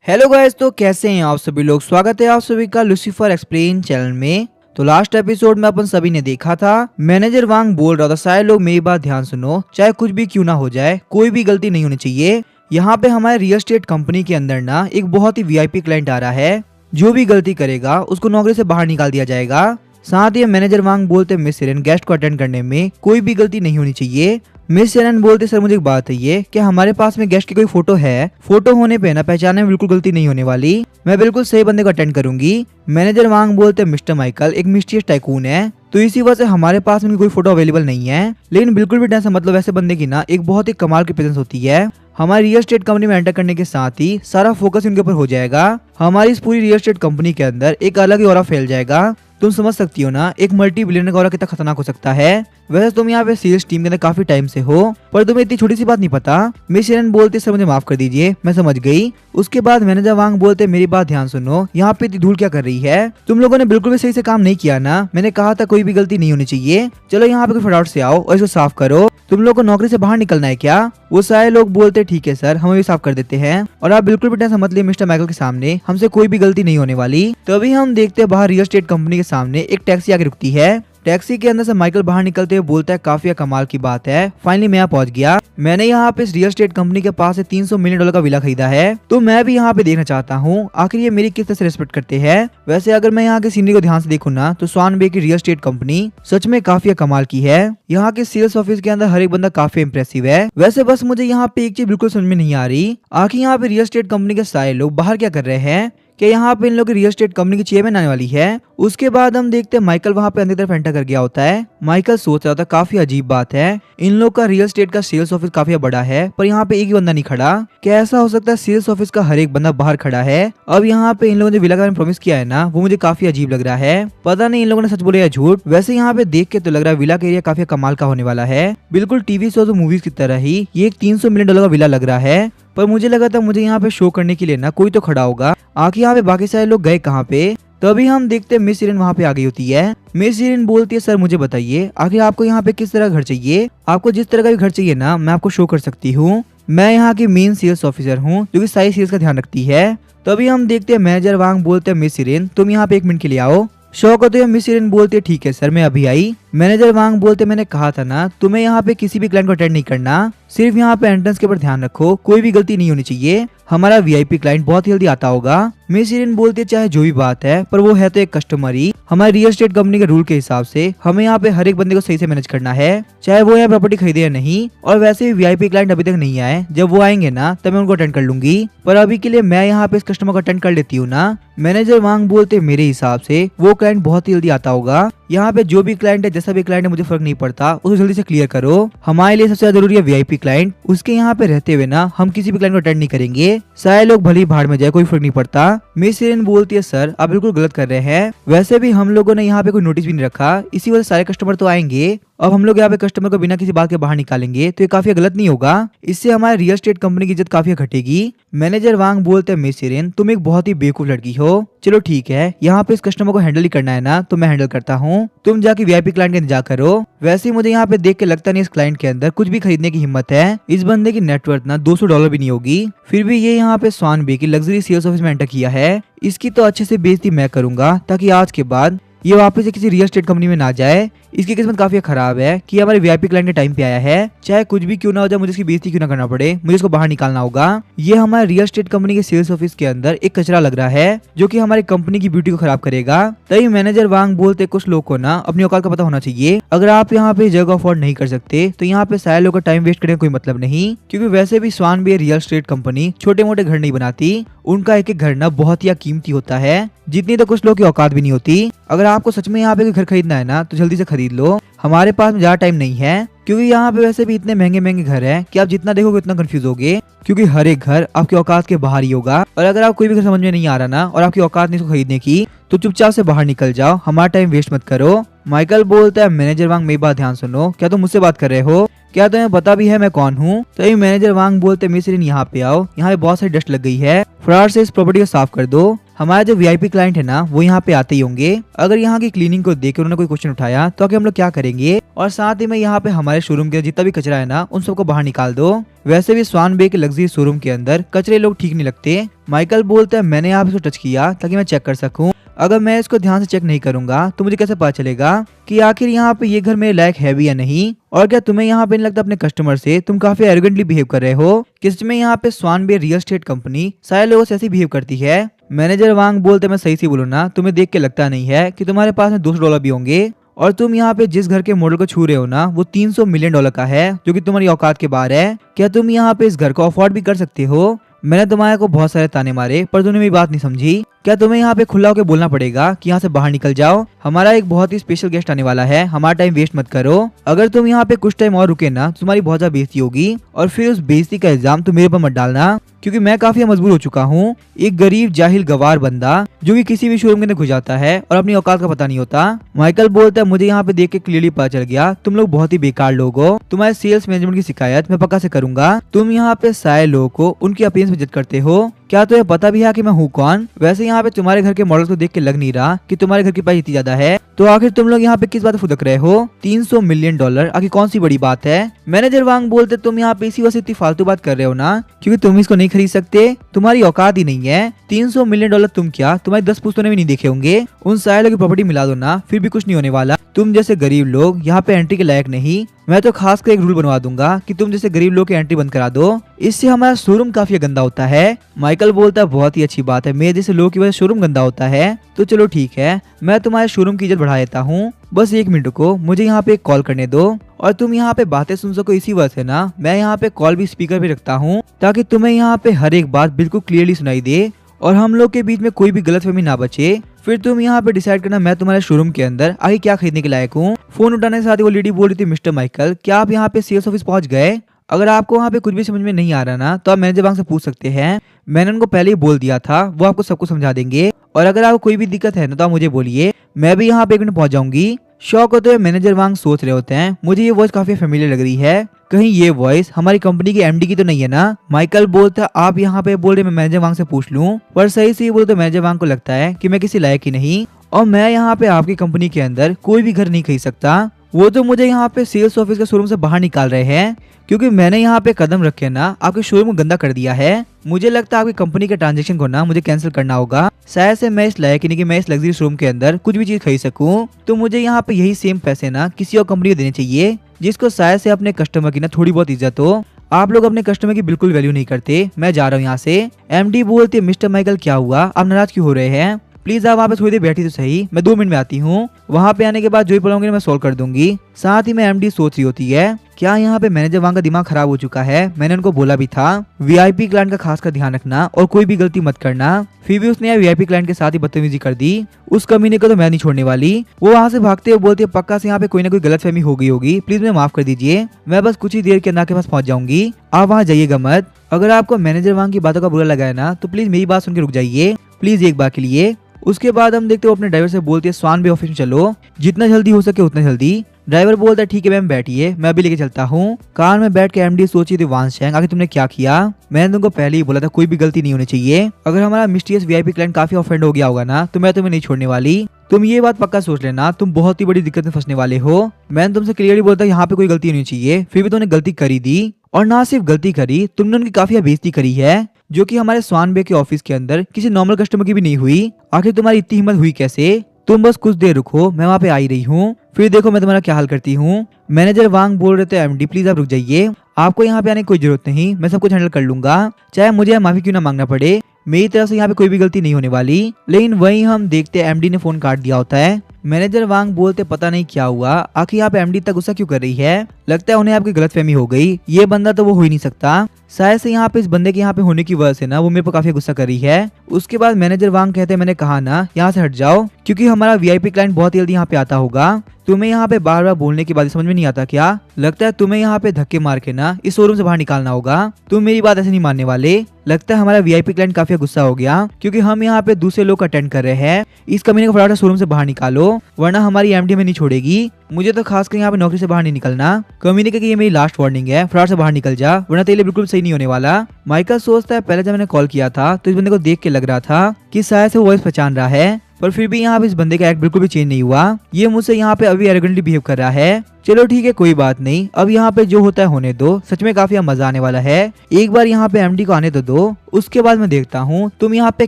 Hello guys, तो कैसे हैं आप सभी लोग। स्वागत है आप सभी का लूसीफर एक्सप्लेन चैनल में। तो लास्ट एपिसोड में अपन सभी ने देखा था, मैनेजर वांग बोल रहा था सारे लोग मेरी बात ध्यान सुनो, चाहे कुछ भी क्यों ना हो जाए, कोई भी गलती नहीं होनी चाहिए। यहाँ पे हमारे रियल एस्टेट कंपनी के अंदर ना एक बहुत ही वीआईपी क्लाइंट आ रहा है, जो भी गलती करेगा उसको नौकरी से बाहर निकाल दिया जाएगा। साथ ही मैनेजर वांग बोलते मिस सेरेन गेस्ट को अटेंड करने में कोई भी गलती नहीं होनी चाहिए। मिस सेरेन बोलते सर मुझे एक बात है ये कि हमारे पास में गेस्ट की कोई फोटो है, फोटो होने पे ना पहचाने में बिल्कुल गलती नहीं होने वाली, मैं बिल्कुल सही बंदे को अटेंड करूंगी। मैनेजर वांग बोलते मिस्टर माइकल एक मिस्टीरियस टाइकून है, तो इसी वजह से हमारे पास में कोई फोटो अवेलेबल नहीं है, लेकिन बिल्कुल भी टेंशन मतलब ऐसे बंदे की ना एक बहुत ही कमाल की प्रेजेंस होती है। हमारी रियल एस्टेट कंपनी में एंटर करने के साथ ही सारा फोकस इनके ऊपर हो जाएगा, हमारी इस पूरी रियल एस्टेट कंपनी के अंदर एक अलग ही ऑरा फैल जाएगा। तुम समझ सकती हो ना एक मल्टी बिलियनर का ऑरा कितना खतरनाक हो सकता है। वैसे तुम यहाँ पे सेल्स टीम के अंदर काफी टाइम से हो, पर तुम्हें इतनी छोटी सी बात नहीं पता। मिस शेरन बोलते सर मुझे माफ कर दीजिए, मैं समझ गई। उसके बाद मैनेजर वांग बोलते मेरी बात ध्यान सुनो, यहाँ पे इतनी धूल क्या कर रही है, तुम लोगों ने बिल्कुल भी सही से काम नहीं किया ना, मैंने कहा था कोई भी गलती नहीं होनी चाहिए। चलो यहाँ पे फटाफट से आओ और इसको साफ करो, तुम लोग को नौकरी से बाहर निकलना है क्या। वो सारे लोग बोलते ठीक है सर, हम भी साफ कर देते हैं, और आप बिल्कुल भी टेंशन मत लिए मिस्टर माइकल के सामने हमसे कोई भी गलती नहीं होने वाली। तभी हम देखते हैं बाहर रियल एस्टेट कंपनी के सामने एक टैक्सी आके रुकती है। टैक्सी के अंदर से माइकल बाहर निकलते हुए बोलता है काफी कमाल की बात है, फाइनली मैं यहाँ पहुंच गया। मैंने यहाँ पे इस रियल एस्टेट कंपनी के पास से $300 मिलियन का विला खरीदा है, तो मैं भी यहाँ पे देखना चाहता हूँ आखिर ये मेरी किस तरह से रिस्पेक्ट करते हैं। वैसे अगर मैं यहाँ के सीनरी को ध्यान से देखूँ ना, तो स्वान बे की रियल एस्टेट कंपनी सच में काफी कमाल की है। यहाँ के सेल्स ऑफिस के अंदर हर एक बंदा काफी इंप्रेसिव है। वैसे बस मुझे यहाँ पे एक चीज बिल्कुल समझ में नहीं आ रही, आखिर यहाँ पे रियल एस्टेट कंपनी के सारे लोग बाहर क्या कर रहे हैं, कि यहाँ पे इन लोगों की रियल एस्टेट कंपनी की चेयरमैन आने वाली है। उसके बाद हम देखते हैं माइकल वहाँ पे अंदर तरफ एंटर कर गया होता है। माइकल सोच रहा था काफी अजीब बात है, इन लोग का रियल एस्टेट का सेल्स ऑफिस काफी बड़ा है, पर यहाँ पे एक ही बंदा नहीं खड़ा। क्या ऐसा हो सकता है सेल्स ऑफिस का हर एक बंदा बाहर खड़ा है। अब यहाँ पे इन लोगों ने विला का प्रॉमिस किया है ना, वो मुझे काफी अजीब लग रहा है, पता नहीं इन लोगों ने सच बोले या झूठ। वैसे यहाँ पे देख के तो लग रहा है विला का एरिया काफी कमाल का होने वाला है, बिल्कुल टीवी शोज और मूवीज की तरह ही ये एक $300 मिलियन का विला लग रहा है। पर मुझे लगा था मुझे यहाँ पे शो करने के लिए ना कोई तो खड़ा होगा, आखिर यहाँ पे बाकी सारे लोग गए कहाँ पे। तभी हम देखते हैं मिस सीरिन वहाँ पे आ गई होती है। मिस सीरिन बोलती है सर मुझे बताइए आखिर आपको यहाँ पे किस तरह घर चाहिए, आपको जिस तरह का भी घर चाहिए ना मैं आपको शो कर सकती हूँ, मैं यहाँ की मेन सेल्स ऑफिसर हूँ जो कि सारी सेल्स का ध्यान रखती है। तभी हम देखते हैं मैनेजर वांग बोलते हैं मिस सीरिन तुम यहाँ पे 1 मिनट के लिए आओ। शौक होते मिस सीरिन बोलती है ठीक है सर मैं अभी आई। मैनेजर वांग बोलते मैंने कहा था ना तुम्हें यहाँ पे किसी भी क्लाइंट को अटेंड नहीं करना, सिर्फ यहाँ पे एंट्रेंस के ऊपर ध्यान रखो, कोई भी गलती नहीं होनी चाहिए, हमारा वीआईपी क्लाइंट बहुत ही जल्दी आता होगा। मिस सीरिन बोलती है चाहे जो भी बात है, पर वो है तो एक कस्टमर ही, हमारी रियल एस्टेट कंपनी के रूल के हिसाब से हमें यहाँ पे हर एक बंदे को सही से मैनेज करना है, चाहे वो यहाँ प्रॉपर्टी खरीदे या नहीं। और वैसे भी वीआईपी क्लाइंट अभी तक नहीं आए, जब वो आएंगे ना तब मैं उनको अटेंड कर लूंगी, पर अभी के लिए मैं यहाँ पे इस कस्टमर को अटेंड कर लेती हूँ ना। मैनेजर वांग बोलते मेरे हिसाब से वो क्लाइंट बहुत ही जल्दी आता होगा, यहाँ पे जो भी क्लाइंट है जैसा भी क्लाइंट है मुझे फर्क नहीं पड़ता, उसको जल्दी से क्लियर करो, हमारे लिए सबसे ज्यादा जरूरी है वीआईपी क्लाइंट, उसके यहाँ पे रहते हुए ना हम किसी भी क्लाइंट को अटेंड नहीं करेंगे, सारे लोग भली भाड़ में जाए कोई फर्क नहीं पड़ता। मिस सीरिन बोलती है सर आप बिल्कुल गलत कर रहे हैं, वैसे भी हम लोगों ने यहाँ पे कोई नोटिस भी नहीं रखा, इसी वजह से सारे कस्टमर तो आएंगे, अब हम लोग यहाँ पे कस्टमर को बिना किसी बात के बाहर निकालेंगे तो ये काफी गलत नहीं होगा, इससे हमारे रियल एस्टेट कंपनी की इज्जत काफी घटेगी। मैनेजर वांग बोलते हैं मिस सीरिन तुम एक बहुत ही बेवकूफ लड़की हो, चलो ठीक है यहाँ पे इस कस्टमर को हैंडल ही करना है ना तो मैं हैंडल करता हूँ, तुम जाके वीआईपी क्लाइंट का इंतजार करो। वैसे ही मुझे यहाँ पे देख के लगता नहीं इस क्लाइंट के अंदर कुछ भी खरीदने की हिम्मत है, इस बंदे की नेटवर्थ ना $200 भी नहीं होगी, फिर भी ये यहाँ पे स्वान बे की लग्जरी सेल्स ऑफिस में एंटर किया है, इसकी तो अच्छे से बेइज्जती मैं करूंगा ताकि आज के बाद ये वापस से किसी रियल एस्टेट कंपनी में ना जाए। इसकी किस्मत काफी खराब है कि हमारे वीआईपी क्लाइंट के टाइम पे आया है, चाहे कुछ भी क्यों ना हो जाए मुझे इसकी बेइज्जती क्यों ना करना पड़े, मुझे इसको बाहर निकालना होगा। ये हमारे रियल एस्टेट कंपनी के सेल्स ऑफिस के अंदर एक कचरा लग रहा है जो कि हमारी कंपनी की ब्यूटी को खराब करेगा। तभी मैनेजर वांग बोलते कुछ लोग को ना अपनी औकात का पता होना चाहिए, अगर आप यहाँ पे जगह अफोर्ड नहीं कर सकते तो यहाँ पे सारे लोग का टाइम वेस्ट करने का कोई मतलब नहीं, क्योंकि वैसे भी स्वान बे रियल एस्टेट कंपनी छोटे मोटे घर नहीं बनाती, उनका एक एक घर ना बहुत ही कीमती होता है, जितनी तो कुछ लोग की औकात भी नहीं होती। अगर आपको सच में यहाँ पे घर खरीदना है ना तो जल्दी से खरीद लो, हमारे पास में ज्यादा टाइम नहीं है, क्योंकि यहाँ पे वैसे भी इतने महंगे महंगे घर हैं कि आप जितना देखोगे उतना कंफ्यूज होगे, क्योंकि हर एक घर आपकी औकात के बाहर ही होगा। और अगर आप कोई भी घर समझ में नहीं आ रहा ना और आपकी औकात नहीं इसको खरीदने की, तो चुपचाप से बाहर निकल जाओ, हमारा टाइम वेस्ट मत करो। माइकल बोलता है मैनेजर वांग मेरी बात ध्यान सुनो, क्या तुम मुझसे बात कर रहे हो। क्या तुम्हें पता भी है मैं कौन हूँ? तभी मैनेजर वांग बोलते मिस्र यहाँ पे आओ, यहाँ पे बहुत सारी डस्ट लग गई है, फटाफट से इस प्रॉपर्टी को साफ कर दो। हमारा जो वीआईपी क्लाइंट है ना वो यहाँ पे आते ही होंगे, अगर यहाँ की क्लीनिंग को देख के उन्होंने कोई क्वेश्चन उठाया तो आगे हम लोग क्या करेंगे। और साथ ही में यहाँ पे हमारे शोरूम के जितना भी कचरा है ना उन सबको बाहर निकाल दो। वैसे भी स्वान बे के लग्जरी शोरूम के अंदर कचरे लोग ठीक नहीं लगते। माइकल बोलता है मैंने यहाँ पे इसको टच किया ताकि मैं चेक कर सकूं, अगर मैं इसको ध्यान से चेक नहीं करूंगा तो मुझे कैसे पता चलेगा कि आखिर यहाँ पे ये घर मेरे लायक है भी या नहीं। और क्या तुम्हें यहाँ पे नहीं लगता अपने कस्टमर से तुम काफी एरोगेंटली बिहेव कर रहे हो? किस में यहाँ पे स्वान बे रियल एस्टेट कंपनी सारे लोगों से ऐसे बिहेव करती है। मैनेजर वांग बोलते मैं सही से बोलूँ ना, तुम्हें देख के लगता नहीं है कि तुम्हारे पास में $200 भी होंगे, और तुम यहाँ पे जिस घर के मॉडल को छू रहे हो ना वो $300 मिलियन का है, जो कि तुम्हारी औकात के बाहर है। क्या तुम यहाँ पे इस घर को अफोर्ड भी कर सकते हो? मैंने तुम्हारे को बहुत सारे ताने मारे पर तुमने मेरी बात नहीं समझी। क्या तुम्हें यहाँ पे खुला होकर बोलना पड़ेगा कि यहाँ से बाहर निकल जाओ? हमारा एक बहुत ही स्पेशल गेस्ट आने वाला है, हमारा टाइम वेस्ट मत करो। अगर तुम यहाँ पे कुछ टाइम और रुके ना तो तुम्हारी बहुत ज्यादा बेइज्जती होगी, और फिर उस बेइज्जती का इल्जाम तुम मेरे पर मत डालना, क्योंकि मैं काफी मजबूर हो चुका हूँ। एक गरीब जाहिल गवार बंदा जो कि किसी भी शोरूम के अंदर घुस जाता है और अपनी औकात का पता नहीं होता। माइकल बोलता है मुझे यहाँ पे देख के क्लियरली पता चल गया तुम लोग बहुत ही बेकार लोग हो। तुम्हारे सेल्स मैनेजमेंट की शिकायत मैं पक्का से करूंगा। तुम यहाँ पे सारे लोगों को उनकी अपीयरेंस पे जज करते हो। क्या तुम्हें पता भी है कि मैं हूँ कौन? वैसे यहाँ पे तुम्हारे घर के मॉडल को देख के लग नहीं रहा कि तुम्हारे घर की प्राइस इतनी ज्यादा है, तो आखिर तुम लोग यहाँ पे किस बात पे फुदक रहे हो? $300 मिलियन आखिर कौन सी बड़ी बात है? मैनेजर वांग बोलते तुम यहाँ पे इसी वजह से इतनी फालतू बात कर रहे हो ना, क्योंकि तुम इसको नहीं खरीद सकते, तुम्हारी औकात ही नहीं है। $300 मिलियन तुम क्या तुम्हारी 10 पुश्तों ने भी नहीं देखे होंगे। उन सारे लोगों की प्रॉपर्टी मिला दो ना, फिर भी कुछ नहीं होने वाला। तुम जैसे गरीब लोग यहाँ पे एंट्री के लायक नहीं। मैं तो खास कर एक रूल बनवा दूंगा कि तुम जैसे गरीब लोग की एंट्री बंद करा दो, इससे हमारा शोरूम काफी गंदा होता है। माइकल बोलता है बहुत ही अच्छी बात है, मेरे जैसे लोगों की वजह से शोरूम गंदा होता है, तो चलो ठीक है मैं तुम्हारे शोरूम की इज्जत बढ़ा देता हूँ। बस 1 मिनट को मुझे यहाँ पे एक कॉल करने दो, और तुम यहाँ पे बातें सुन सको इसी वजह से ना मैं यहाँ पे कॉल भी स्पीकर पे रखता हूँ, ताकि तुम्हें यहाँ पे हर एक बात बिल्कुल क्लियरली सुनाई दे और हम लोग के बीच में कोई भी गलतफहमी ना बचे। फिर तुम यहाँ पे डिसाइड करना मैं तुम्हारे शोरूम के अंदर आगे क्या खरीदने के लायक हूँ। फोन उठाने के साथ ही वो लेडी बोल रही थी मिस्टर माइकल क्या आप यहाँ पे सेल्स ऑफिस पहुंच गए? अगर आपको वहाँ पे कुछ भी समझ में नहीं आ रहा ना तो आप मैनेजर वांग से पूछ सकते हैं, मैंने उनको पहले ही बोल दिया था, वो आपको सब कुछ समझा देंगे। और अगर आपको कोई भी दिक्कत है ना तो आप मुझे बोलिए, मैं भी यहाँ पे 1 मिनट पहुंच जाऊंगी। शौक होते हुए मैनेजर वांग सोच रहे होते हैं मुझे ये वॉइस काफी फेमिलियर लग रही है, कहीं ये वॉइस हमारी कंपनी की एमडी की तो नहीं है ना। माइकल बोलता है आप यहाँ पे बोल रहे मैं मैनेजर वांग से पूछ लूं, पर सही से बोलते मैनेजर वांग को लगता है कि मैं किसी लायक ही नहीं, और मैं यहाँ पे आपकी कंपनी के अंदर कोई भी घर नहीं खरीद सकता। वो तो मुझे यहाँ पे सेल्स ऑफिस के शोरूम से बाहर निकाल रहे हैं, क्योंकि मैंने यहाँ पे कदम रखे ना आपके शोरूम को गंदा कर दिया है। मुझे लगता है आपकी कंपनी के ट्रांजैक्शन को ना मुझे कैंसिल करना होगा, शायद से मैं इस लायक नहीं कि मैं इस लग्जरी शोरूम के अंदर कुछ भी चीज खरीद सकूं। तो मुझे यहाँ पे यही सेम पैसे ना किसी और कंपनी को देने चाहिए जिसको शायद से अपने कस्टमर की ना थोड़ी बहुत इज्जत हो। आप लोग अपने कस्टमर की बिल्कुल वैल्यू नहीं करते, मैं जा रहा हूँ यहाँ से। एमडी बोलते मिस्टर माइकल क्या हुआ, आप नाराज क्यों हो रहे हैं? प्लीज आप वहाँ पे थोड़ी देर बैठी तो सही, मैं 2 मिनट में आती हूँ। वहाँ पे आने के बाद जो भी प्रॉब्लम मैं सोल्व कर दूंगी। साथ ही में एमडी सोच रही होती है क्या यहाँ पे मैनेजर वांग का दिमाग खराब हो चुका है, मैंने उनको बोला भी था वीआईपी क्लाइंट का खास कर ध्यान रखना और कोई भी गलती मत करना। फिर भी उसने वीआईपी क्लाइंट के साथ ही बदतमीजी कर दी, उस कमीने को तो मैं नहीं छोड़ने वाली। वो वहाँ से भागते हुए बोलती है पक्का से यहाँ पे कोई ना कोई गलतफहमी हो गई होगी, प्लीज मुझे माफ कर दीजिए, मैं बस कुछ ही देर के अंदर आपके पास पहुंच जाऊंगी, आप वहाँ जाइएगा मत। अगर आपको मैनेजर वांग की बातों का बुरा लगा है ना तो प्लीज मेरी बात सुन के रुक जाइए, प्लीज एक बार के लिए। उसके बाद हम देखते हो अपने ड्राइवर से बोलते हैं स्वान बे ऑफिस में चलो, जितना जल्दी हो सके उतना जल्दी। ड्राइवर बोलता है ठीक है मैम बैठिए, मैं अभी लेके चलता हूँ। कार में बैठ के एमडी सोची थी वांगशैंग आखिर तुमने क्या किया? मैंने तुमको पहले ही बोला था कोई भी गलती नहीं होनी चाहिए। अगर हमारा मिस्टीरियस वीआईपी क्लाइंट काफी ऑफेंड हो गया होगा ना तो मैं तुम्हें नहीं छोड़ने वाली। तुम ये बात पक्का सोच लेना, तुम बहुत ही बड़ी दिक्कत में फंसने वाले हो। मैंने तुमसे क्लियरली बोलता यहाँ पे कोई गलती नहीं चाहिए, फिर भी तुमने गलती करी दी, और ना सिर्फ गलती करी तुमने उनकी काफी बेइज्जती करी है, जो कि हमारे स्वान बे के ऑफिस के अंदर किसी नॉर्मल कस्टमर की भी नहीं हुई। आखिर तुम्हारी इतनी हिम्मत हुई कैसे? तुम बस कुछ देर रुको, मैं वहाँ पे आई रही हूँ, फिर देखो मैं तुम्हारा क्या हाल करती हूँ। मैनेजर वांग बोल रहे थे एमडी प्लीज आप रुक जाइए, आपको यहाँ पे आने की कोई जरूरत नहीं, मैं सब कुछ हैंडल कर लूंगा, चाहे मुझे माफी क्यों ना मांगना पड़े, मेरी तरफ से यहाँ पे कोई भी गलती नहीं होने वाली। लेकिन वहीं हम देखते हैं एमडी ने फोन काट दिया होता है। मैनेजर वांग बोलते पता नहीं क्या हुआ, आखिर यहाँ पे एमडी तक गुस्सा क्यों कर रही है, लगता है उन्हें आपकी गलतफहमी हो गई, ये बंदा तो वो हो ही नहीं सकता, शायद से यहाँ पे इस बंदे के यहाँ पे होने की वजह से ना वो मेरे पर काफी गुस्सा कर रही है। उसके बाद मैनेजर वांग कहते हैं मैंने कहा ना यहाँ से हट जाओ, क्योंकि हमारा वीआईपी क्लाइंट बहुत जल्दी यहाँ पे आता होगा। तुम्हें यहाँ पे बार बार बोलने के बाद समझ में नहीं आता क्या? लगता है तुम्हें यहाँ पे धक्के मार के ना इस शोरूम से बाहर निकालना होगा। तुम मेरी बात ऐसे नहीं मानने वाले। लगता है हमारा वीआईपी क्लाइंट काफी गुस्सा हो गया, क्योंकि हम यहाँ पे दूसरे लोग अटेंड कर रहे हैं। इस कमीने को फटाफट शोरूम से बाहर निकालो। वरना हमारी एमडी में नहीं छोड़ेगी। मुझे तो खासकर यहाँ पे नौकरी से बाहर नहीं निकलना। कमी ने कहा कि ये मेरी लास्ट वार्निंग है, फ्रॉड से बाहर निकल जा, वरना तेरे लिए बिल्कुल सही नहीं होने वाला। माइकल सोचता है पहले जब मैंने कॉल किया था तो इस बंदे को देख के लग रहा था कि शायद से वो वॉइस पहचान रहा है, पर फिर भी यहाँ पे इस बंदे का एक्ट बिल्कुल भी चेंज नहीं हुआ। ये मुझसे यहाँ पे अभी एरोगेंटली बिहेव कर रहा है। चलो ठीक है, कोई बात नहीं, अब यहाँ पे जो होता है होने दो। सच में काफी मजा आने वाला है। एक बार यहाँ पे एमडी को आने तो दो, उसके बाद मैं देखता हूँ तुम यहाँ पे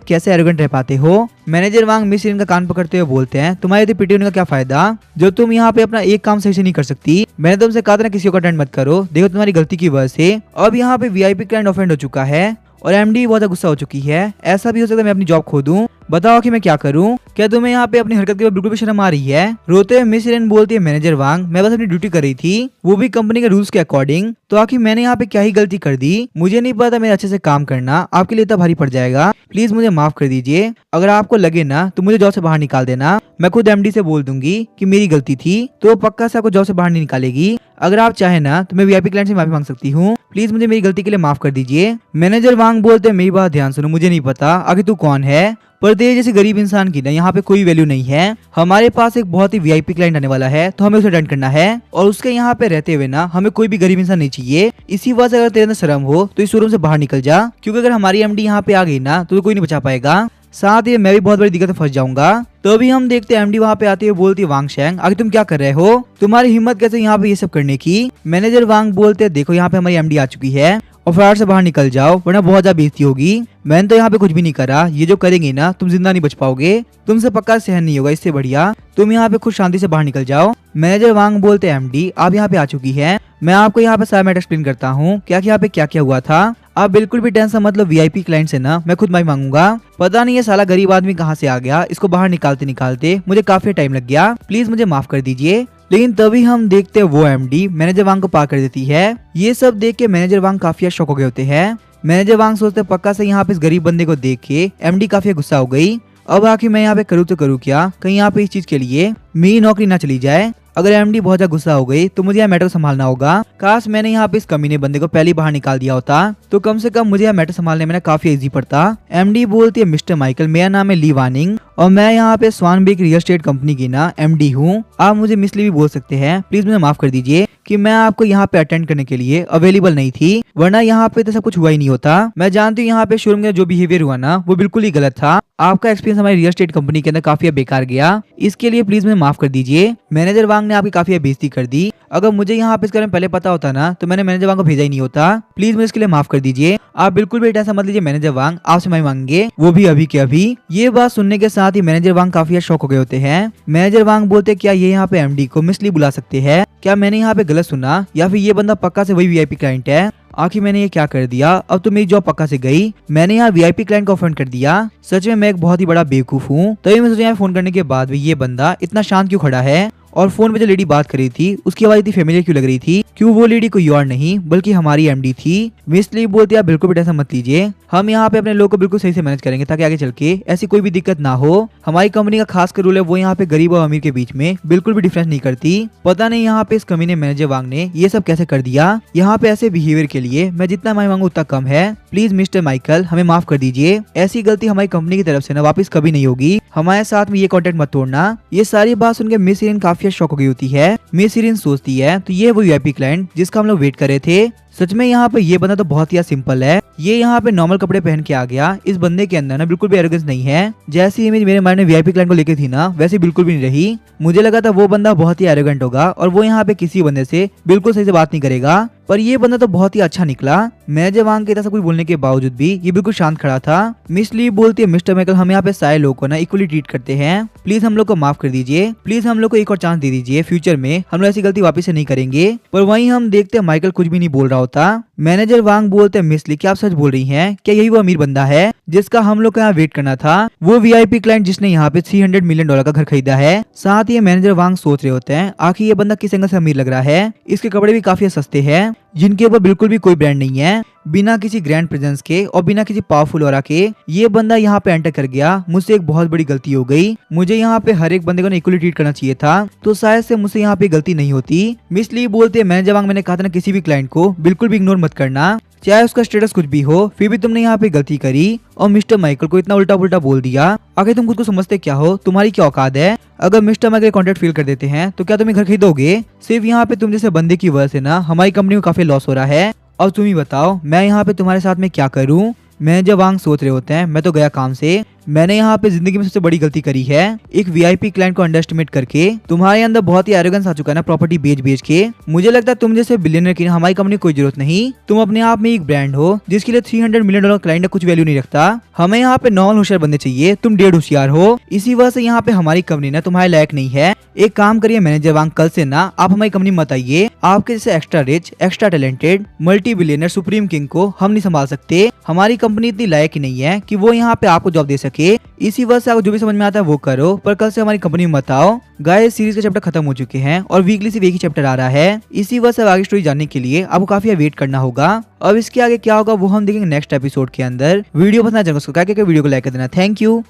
कैसे एरोगेंट रह पाते हो। मैनेजर वांग मिस इरिन का कान पकड़ते हुए बोलते हैं, तुम्हारे इतनी पिटी होने का क्या फायदा जब तुम यहाँ पे अपना एक काम सही से नहीं कर सकती। मैंने तुमसे कहा था ना किसी को अटेंड मत करो, देखो तुम्हारी गलती की वजह से अब यहाँ पे वीआईपी क्लाइंट ऑफेंड हो चुका है और एमडी बहुत गुस्सा हो चुकी है। ऐसा भी हो सकता है मैं अपनी जॉब खो दूं। बताओ कि मैं क्या करूं? क्या तुम्हें यहाँ पे अपनी हरकत के बाद बिल्कुल भी शर्म आ रही है? रोते हुए मिस इरेन बोलती है, मैनेजर वांग मैं बस अपनी ड्यूटी कर रही थी, वो भी कंपनी के रूल्स के अकॉर्डिंग। तो आखिर मैंने यहाँ पे क्या ही गलती कर दी? मुझे नहीं पता मेरे अच्छे से काम करना आपके लिए इतना भारी पड़ जाएगा। प्लीज मुझे माफ कर दीजिए। अगर आपको लगे ना तो मुझे जॉब से बाहर निकाल देना। मैं खुद एमडी से बोल दूंगी कि मेरी गलती थी, तो वो पक्का से आपको जॉब से बाहर नहीं निकालेगी। अगर आप चाहे ना तो मैं वीआईपी क्लाइंट से माफी मांग सकती हूँ। प्लीज मुझे मेरी गलती के लिए माफ कर दीजिए। मैनेजर वांग बोलते, मेरी बात ध्यान सुनो, मुझे नहीं पता आखिर तू कौन है, पर तेरे जैसे गरीब इंसान की ना यहाँ पे कोई वैल्यू नहीं है। हमारे पास एक बहुत ही वीआईपी क्लाइंट आने वाला है, तो हमें उसे अटेंड करना है, और उसके यहाँ पे रहते हुए ना हमें कोई भी गरीब इंसान नहीं चाहिए। इसी वजह से अगर तेरे अंदर शर्म हो तो इस शोरूम से बाहर निकल जा, क्योंकि अगर हमारी एमडी यहाँ पे आ गई ना तो कोई नहीं बचा पाएगा। साथ ही मैं भी बहुत बड़ी दिक्कत में फंस जाऊंगा। तो अभी हम देखते हैं एमडी वहाँ पे आते हुए बोलती है, वांग शेंग आगे तुम क्या कर रहे हो? तुम्हारी हिम्मत कैसे यहाँ पे ये सब करने की? मैनेजर वांग बोलते हैं, देखो यहाँ पे हमारी एमडी आ चुकी है और फ्लैट से बाहर निकल जाओ, वरना बहुत ज्यादा बेइज्जती होगी। मैंने तो यहाँ पे कुछ भी नहीं करा, ये जो करेंगे ना तुम जिंदा नहीं बच पाओगे, तुमसे पक्का सहन नहीं होगा। इससे बढ़िया तुम यहाँ पे खुद शांति से बाहर निकल जाओ। मैनेजर वांग बोलते हैं, एमडी आप यहाँ पे आ चुकी है, मैं आपको यहाँ पे सारा मैटर एक्सप्लेन करता हूँ क्या यहाँ पे क्या क्या हुआ था। आप बिल्कुल भी टेंशन मतलब वीआईपी क्लाइंट से ना मैं खुद माफी मांगूंगा। पता नहीं ये साला गरीब आदमी कहाँ से आ गया, इसको बाहर निकालते निकालते मुझे काफी टाइम लग गया। प्लीज मुझे माफ कर दीजिए। लेकिन तभी हम देखते हैं वो एमडी मैनेजर वांग को पार कर देती है। ये सब देख के मैनेजर वांग काफी शॉक हो गए होते हैं। मैनेजर वांग सोचते पक्का से यहाँ पे इस गरीब बंदे को देख के एमडी काफी गुस्सा हो गई। अब आखिर मैं यहाँ पे करूँ तो करूँ क्या, कहीं यहाँ पे इस चीज के लिए मेरी नौकरी ना चली जाए। अगर एमडी बहुत ज्यादा गुस्सा हो गई तो मुझे यह मैटर संभालना होगा। काश मैंने यहाँ पे इस कमीने बंदे को पहले बाहर निकाल दिया होता तो कम से कम मुझे यह मैटर संभालने में काफी इजी पड़ता। एमडी बोलती है, मिस्टर माइकल मेरा नाम है ली वानिंग और मैं यहाँ पे स्वानबेक रियल एस्टेट कंपनी की ना एमडी हूँ। आप मुझे मिस ली भी बोल सकते हैं। प्लीज मुझे माफ कर दीजिए कि मैं आपको यहाँ पे अटेंड करने के लिए अवेलेबल नहीं थी, वरना यहाँ पे तो सब कुछ हुआ ही नहीं होता। मैं जानती हूँ यहाँ पे शोरूम का जो बिहेवियर हुआ ना वो बिल्कुल ही गलत था। आपका एक्सपीरियंस हमारी रियल एस्टेट कंपनी के अंदर काफी बेकार गया, इसके लिए प्लीज मुझे माफ कर दीजिए। मैनेजर वांग ने आपकी काफी बेइज्जती कर दी। अगर मुझे यहाँ पे इस बारे में पहले पता होता ना तो मैंने मैनेजर वांग को भेजा ही नहीं होता। प्लीज मुझे इसके लिए माफ कर दीजिए। आप बिल्कुल भी ऐसा मत लीजिए, मैनेजर वांग आपसे माफी मांगेंगे, वो भी अभी के अभी। ये बात सुनने के साथ ही मैनेजर वांग काफी शॉक हो गए होते हैं। मैनेजर वांग बोलते, क्या ये यहाँ पे एमडी को मिस ली बुला सकते हैं? क्या मैंने यहाँ पे गलत सुना या फिर ये बंदा पक्का से वही वीआईपी क्लाइंट है? आखिर मैंने ये क्या कर दिया? अब तो मेरी जॉब पक्का से गई। मैंने यहाँ वीआईपी क्लाइंट को ऑफेंड कर दिया। सच में मैं एक बहुत ही बड़ा बेवकूफ हूँ। तभी मैं सोचा यहाँ फोन करने के बाद भी ये बंदा इतना शांत क्यों खड़ा है, और फोन पे जो लेडी बात कर रही थी उसकी आवाज इतनी फेमिलियर क्यों लग रही थी? क्यों वो लेडी कोई और नहीं बल्कि हमारी एमडी थी। मिस ली बोलती है, बिल्कुल भी टेंशन मत लीजिए, हम यहाँ पे अपने लोग को बिल्कुल सही से मैनेज करेंगे ताकि आगे चल के ऐसी कोई भी दिक्कत ना हो। हमारी कंपनी का खास कर रूल है वो यहाँ पे गरीब और अमीर के बीच में बिल्कुल भी डिफरेंस नहीं करती। पता नहीं यहाँ पे इस कमीने मैनेजर वांग ने ये सब कैसे कर दिया। यहाँ पे ऐसे बिहेवियर के लिए मैं जितना माफी मांगू उतना कम है। प्लीज मिस्टर माइकल हमें माफ कर दीजिए। ऐसी गलती हमारी कंपनी की तरफ से ना वापस कभी नहीं होगी। हमारे साथ में ये कॉन्टेक्ट मत तोड़ना। ये सारी बात सुनकर मिस इरिन काफी शॉक हो गई होती है। मिस इरिन सोचती है तो ये वो वीआईपी क्लाइंट जिसका हम लोग वेट कर रहे थे। सच में यहाँ पे ये बंदा तो बहुत ही सिंपल है। ये यहाँ पे नॉर्मल कपड़े पहन के आ गया। इस बंदे के अंदर ना बिल्कुल भी एरोगेंस नहीं है। जैसी इमेज मेरे माइंड में वीआईपी क्लाइंट को लेके थी ना वैसे बिल्कुल भी नहीं रही। मुझे लगा था वो बंदा बहुत ही एरोगेंट होगा और वो यहाँ पे किसी बंदे से बिल्कुल सही से बात नहीं करेगा, पर ये बंदा तो बहुत ही अच्छा निकला। मैनेजर वांग के सब कुछ बोलने के बावजूद भी ये बिल्कुल शांत खड़ा था। मिस ली बोलती है, मिस्टर माइकल हम यहाँ पे सारे लोगों को ना इक्वली ट्रीट करते हैं, प्लीज हम लोग को माफ कर दीजिए। प्लीज हम लोग को एक और चांस दे दीजिए, फ्यूचर में हम लोग ऐसी गलती वापस से नहीं करेंगे। पर वहीं हम देखते हैं माइकल कुछ भी नहीं बोल रहा होता। मैनेजर वांग बोलते हैं, मिस ली क्या आप सच बोल रही हैं? क्या यही वो अमीर बंदा है जिसका हम लोग का यहाँ वेट करना था? वो वीआईपी क्लाइंट जिसने यहाँ पे $300 मिलियन का घर खरीदा है। साथ ही मैनेजर वांग सोच रहे होते हैं आखिर ये बंदा किस एंगल से अमीर लग रहा है। इसके कपड़े भी काफी सस्ते हैं जिनके ऊपर बिल्कुल भी कोई ब्रांड नहीं है। बिना किसी ग्रैंड प्रेजेंस के और बिना किसी पावरफुल ऑरा के ये बंदा यहाँ पे एंटर कर गया। मुझसे एक बहुत बड़ी गलती हो गई। मुझे यहाँ पे हर एक बंदे को इक्वली ट्रीट करना चाहिए था, तो शायद से मुझसे यहाँ पे गलती नहीं होती। मिस ली बोलते, मैनेजर वांग मैंने कहा था ना किसी भी क्लाइंट को बिल्कुल भी इग्नोर मत करना। चाहे उसका स्टेटस कुछ भी हो, फिर भी तुमने यहाँ पे गलती करी और मिस्टर माइकल को इतना उल्टा पुल्टा बोल दिया। आखिर तुम खुद को समझते क्या हो? तुम्हारी क्या औकात है? अगर मिस्टर माइकल कॉन्ट्रैक्ट फेल कर देते हैं तो क्या तुम ये घर खरीदोगे? सिर्फ यहाँ पे तुम जैसे बंदे की वजह से ना हमारी कंपनी को काफी लॉस हो रहा है। और तुम ही बताओ मैं यहाँ पे तुम्हारे साथ में क्या करूँ? मैनेजर वांग सोच रहे होते हैं मैं तो गया काम से। मैंने यहाँ पे जिंदगी में सबसे बड़ी गलती करी है, एक वीआईपी क्लाइंट को अंडर एस्टिमेट करके। तुम्हारे अंदर बहुत ही एरोगेंस आ चुका है ना प्रॉपर्टी बेच बेच के। मुझे लगता है तुम जैसे बिलियनर की हमारी कंपनी को कोई जरूरत नहीं। तुम अपने आप में एक ब्रांड हो जिसके लिए $300 मिलियन क्लाइंट कुछ वैल्यू नहीं रखता। हमें यहाँ पे नॉर्मल होशियार बंदे चाहिए, तुम डेढ़ होशियार हो। इसी वजह से यहाँ पे हमारी कंपनी ना तुम्हारे लायक नहीं है। एक काम करिए मैनेजर वांग, कल से ना आप हमारी कंपनी मत आइए। आपके जैसे extra rich, extra talented, multi billionaire supreme king को हम नहीं संभाल सकते। हमारी कंपनी इतनी लायक ही नहीं है कि वो यहाँ पे आपको जॉब दे सके। इसी वजह से आपको जो भी समझ में आता है वो करो, पर कल से हमारी कंपनी में मत आओ। गाइस सीरीज के चैप्टर खत्म हो चुके हैं और वीकली सिर्फ एक ही चैप्टर आ रहा है। इसी वजह से आगे स्टोरी जानने के लिए आपको काफी वेट करना होगा। अब इसके आगे क्या होगा वो हम देखेंगे नेक्स्ट एपिसोड के अंदर। वीडियो पसंद आए चैनल को सब्सक्राइब करके वीडियो को लाइक कर देना। Thank you.